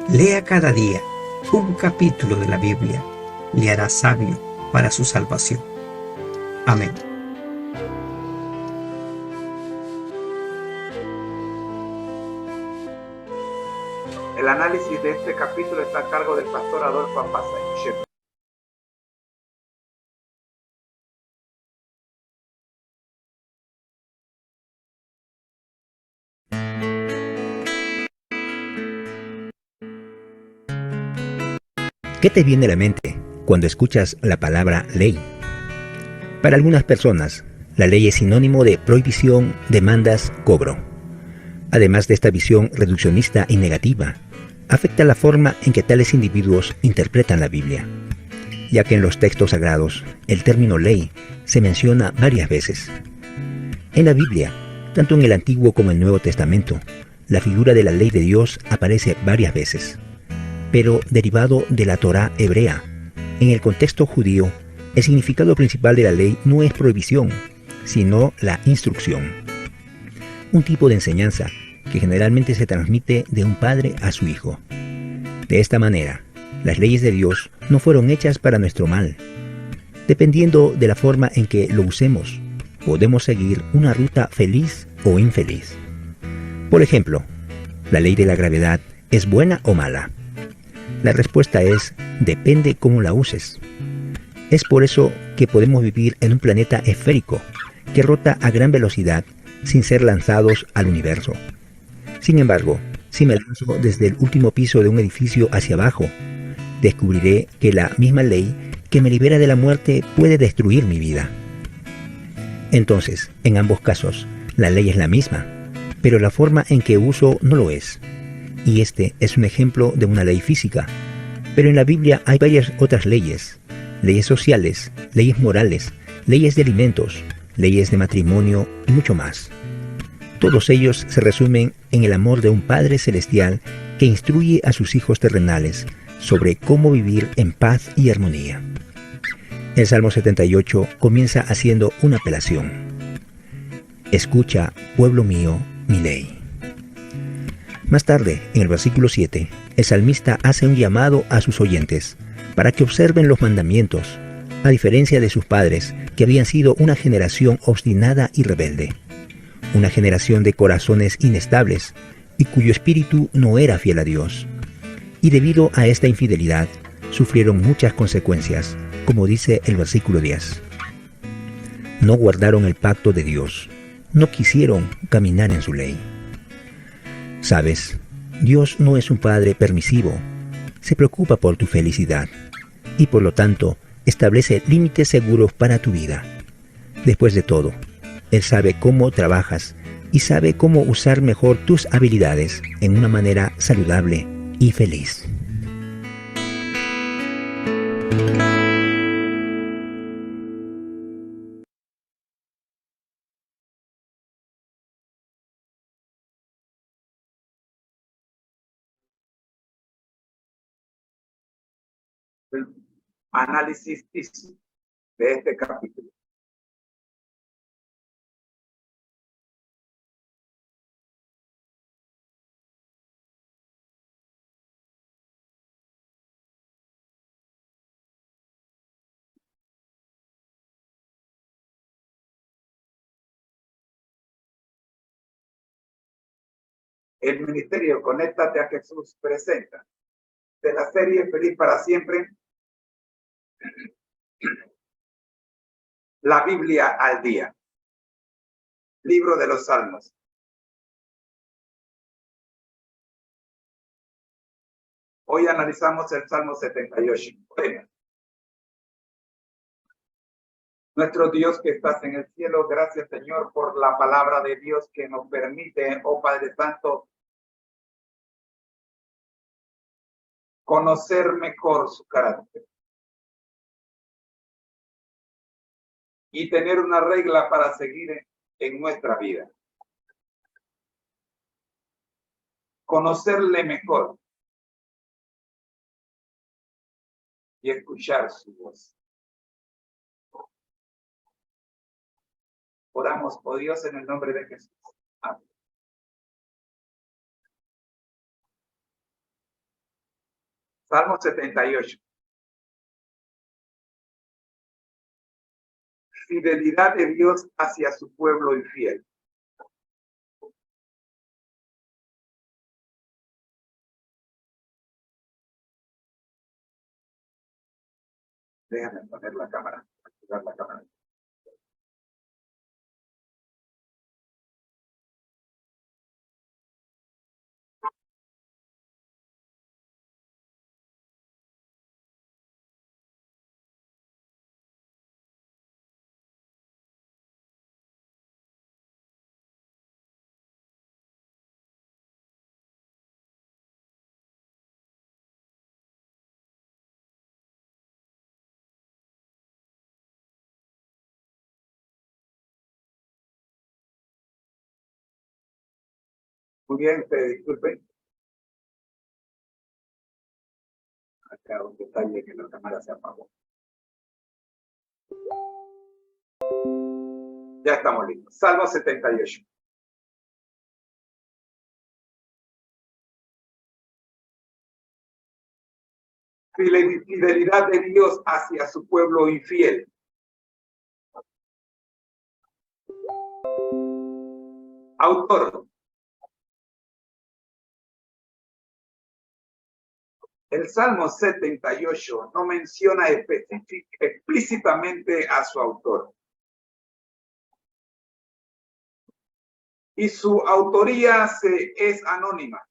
Lea cada día un capítulo de la Biblia. Le hará sabio para su salvación. Amén. El análisis de este capítulo está a cargo del pastor Adolfo Apaza. ¿Qué te viene a la mente cuando escuchas la palabra ley? Para algunas personas, la ley es sinónimo de prohibición, demandas, cobro. Además de esta visión reduccionista y negativa, afecta la forma en que tales individuos interpretan la Biblia, ya que en los textos sagrados el término ley se menciona varias veces. En la Biblia, tanto en el Antiguo como en el Nuevo Testamento, la figura de la ley de Dios aparece varias veces, pero derivado de la Torá hebrea. En el contexto judío, el significado principal de la ley no es prohibición, sino la instrucción. Un tipo de enseñanza que generalmente se transmite de un padre a su hijo. De esta manera, las leyes de Dios no fueron hechas para nuestro mal. Dependiendo de la forma en que lo usemos, podemos seguir una ruta feliz o infeliz. Por ejemplo, ¿la ley de la gravedad es buena o mala? La respuesta es, depende cómo la uses. Es por eso que podemos vivir en un planeta esférico que rota a gran velocidad sin ser lanzados al universo. Sin embargo, si me lanzo desde el último piso de un edificio hacia abajo, descubriré que la misma ley que me libera de la muerte puede destruir mi vida. Entonces, en ambos casos, la ley es la misma, pero la forma en que uso no lo es. Y este es un ejemplo de una ley física. Pero en la Biblia hay varias otras leyes. Leyes sociales, leyes morales, leyes de alimentos, leyes de matrimonio y mucho más. Todos ellos se resumen en el amor de un Padre Celestial que instruye a sus hijos terrenales sobre cómo vivir en paz y armonía. El Salmo 78 comienza haciendo una apelación. Escucha, pueblo mío, mi ley. Más tarde, en el versículo 7, el salmista hace un llamado a sus oyentes para que observen los mandamientos, a diferencia de sus padres, que habían sido una generación obstinada y rebelde, una generación de corazones inestables y cuyo espíritu no era fiel a Dios. Y debido a esta infidelidad, sufrieron muchas consecuencias, como dice el versículo 10. No guardaron el pacto de Dios, no quisieron caminar en su ley. ¿Sabes? Dios no es un padre permisivo, se preocupa por tu felicidad y por lo tanto establece límites seguros para tu vida. Después de todo, Él sabe cómo trabajas y sabe cómo usar mejor tus habilidades en una manera saludable y feliz. El análisis de este capítulo. El ministerio Conéctate a Jesús presenta de la serie Feliz para Siempre, la Biblia al día, libro de los Salmos. Hoy analizamos el Salmo 78. Nuestro Dios que estás en el cielo, gracias Señor por la palabra de Dios que nos permite, oh Padre Santo, conocer mejor su carácter y tener una regla para seguir en nuestra vida. Conocerle mejor y escuchar su voz. Oramos, oh Dios, en el nombre de Jesús. Amén. Salmo 78. Fidelidad de Dios hacia su pueblo infiel. Déjame poner la cámara, activar la cámara. Muy bien, disculpen. Acá un detalle que la cámara se apagó. Ya estamos listos. Salmo 78. Fidelidad de Dios hacia su pueblo infiel. Autor. El Salmo 78 no menciona explícitamente a su autor. Y su autoría es anónima.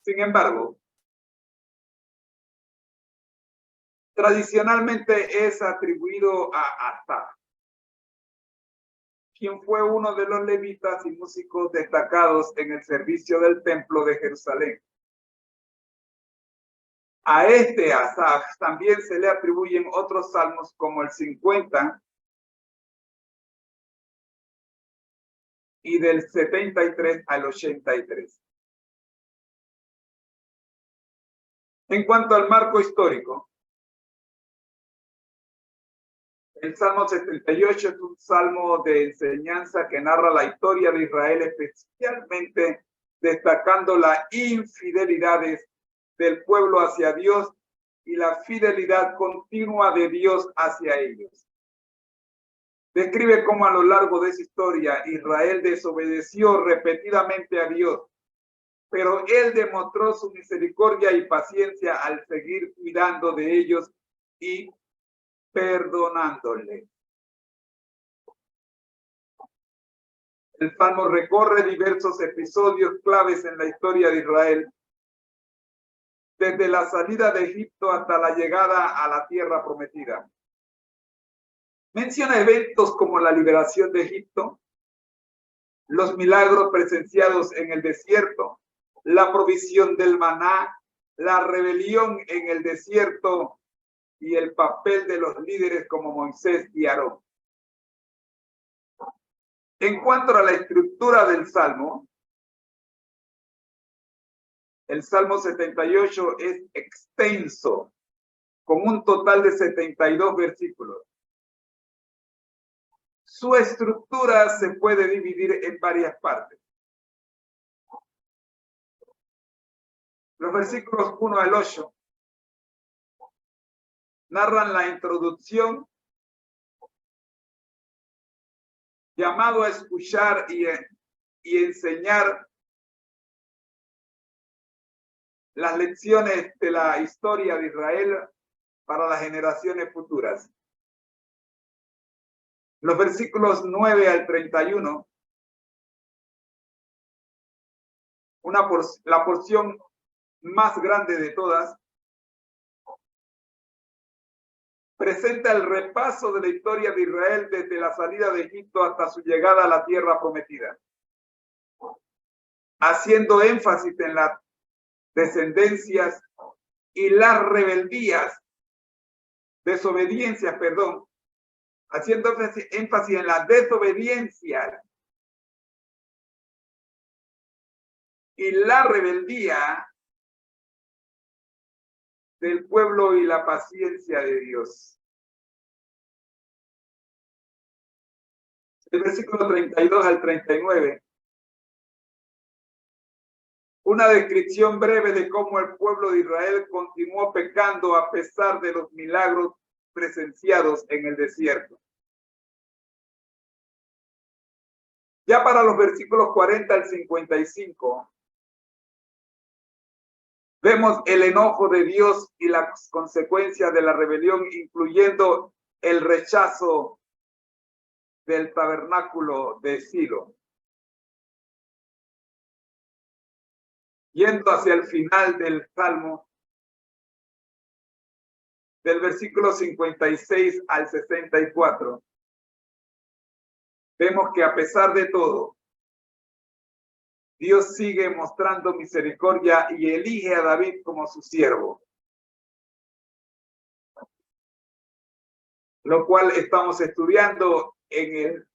Sin embargo, tradicionalmente es atribuido a Asaf, quien fue uno de los levitas y músicos destacados en el servicio del templo de Jerusalén. A este Asaf también se le atribuyen otros salmos como el 50 y del 73 al 83. En cuanto al marco histórico, el Salmo 78 es un salmo de enseñanza que narra la historia de Israel, especialmente destacando las infidelidades del pueblo hacia Dios y la fidelidad continua de Dios hacia ellos. Describe cómo a lo largo de esa historia Israel desobedeció repetidamente a Dios, pero Él demostró su misericordia y paciencia al seguir cuidando de ellos y perdonándole. El Salmo recorre diversos episodios claves en la historia de Israel, desde la salida de Egipto hasta la llegada a la tierra prometida. Menciona eventos como la liberación de Egipto, los milagros presenciados en el desierto, la provisión del maná, la rebelión en el desierto y el papel de los líderes como Moisés y Aarón. En cuanto a la estructura del Salmo, el Salmo 78 es extenso, con un total de 72 versículos. Su estructura se puede dividir en varias partes. Los versículos 1 al 8 narran la introducción, llamado a escuchar y enseñar las lecciones de la historia de Israel para las generaciones futuras. Los versículos 9 al 31, la porción más grande de todas, presenta el repaso de la historia de Israel desde la salida de Egipto hasta su llegada a la tierra prometida, haciendo énfasis en las descendencias y las rebeldías, haciendo énfasis en la desobediencia y la rebeldía del pueblo y la paciencia de Dios. El versículo 32 al 39 una descripción breve de cómo el pueblo de Israel continuó pecando a pesar de los milagros presenciados en el desierto. Ya para los versículos 40 al 55, vemos el enojo de Dios y las consecuencias de la rebelión, incluyendo el rechazo del tabernáculo de Silo. Yendo hacia el final del Salmo, del versículo 56 al 64, vemos que a pesar de todo, Dios sigue mostrando misericordia y elige a David como su siervo. Lo cual estamos estudiando en el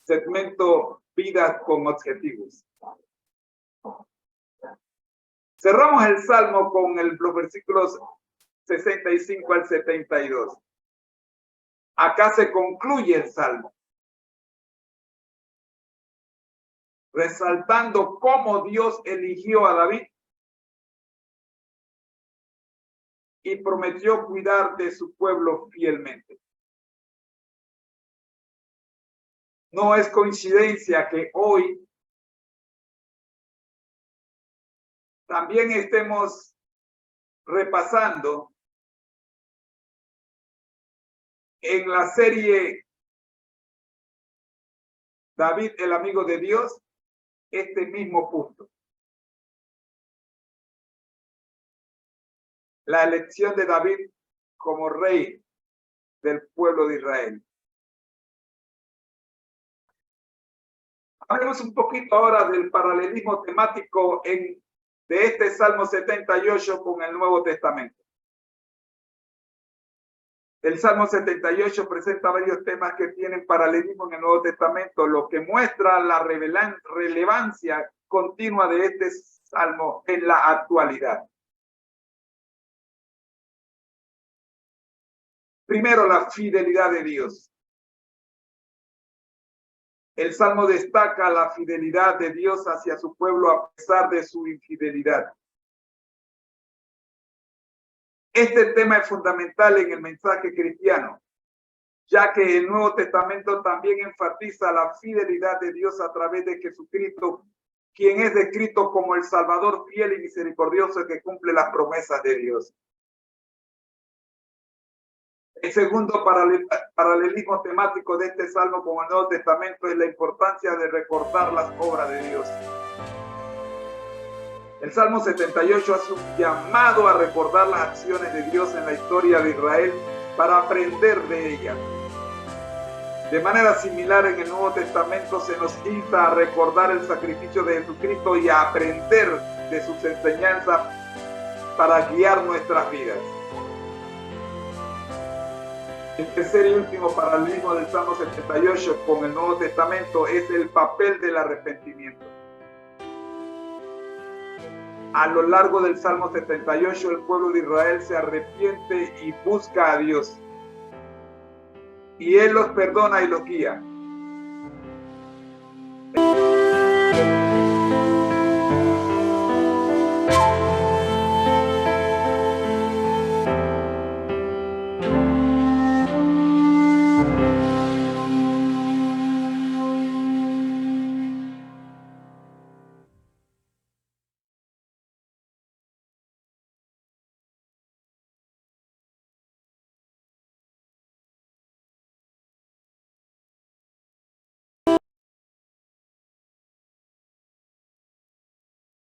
segmento Vidas con Objetivos. Cerramos el Salmo con los versículos 65 al 72. Acá se concluye el Salmo, resaltando cómo Dios eligió a David y prometió cuidar de su pueblo fielmente. No es coincidencia que hoy también estemos repasando en la serie David, el amigo de Dios, este mismo punto. La elección de David como rey del pueblo de Israel. Hablemos un poquito ahora del paralelismo temático de este Salmo 78 con el Nuevo Testamento. El Salmo 78 presenta varios temas que tienen paralelismo en el Nuevo Testamento, lo que muestra la relevancia continua de este Salmo en la actualidad. Primero, la fidelidad de Dios. El Salmo destaca la fidelidad de Dios hacia su pueblo a pesar de su infidelidad. Este tema es fundamental en el mensaje cristiano, ya que el Nuevo Testamento también enfatiza la fidelidad de Dios a través de Jesucristo, quien es descrito como el Salvador fiel y misericordioso que cumple las promesas de Dios. El segundo paralelismo temático de este Salmo con el Nuevo Testamento es la importancia de recordar las obras de Dios. El Salmo 78 hace un llamado a recordar las acciones de Dios en la historia de Israel para aprender de ellas. De manera similar, en el Nuevo Testamento se nos insta a recordar el sacrificio de Jesucristo y a aprender de sus enseñanzas para guiar nuestras vidas. El tercer y último paralelismo del Salmo 78 con el Nuevo Testamento es el papel del arrepentimiento. A lo largo del Salmo 78, el pueblo de Israel se arrepiente y busca a Dios. Y Él los perdona y los guía.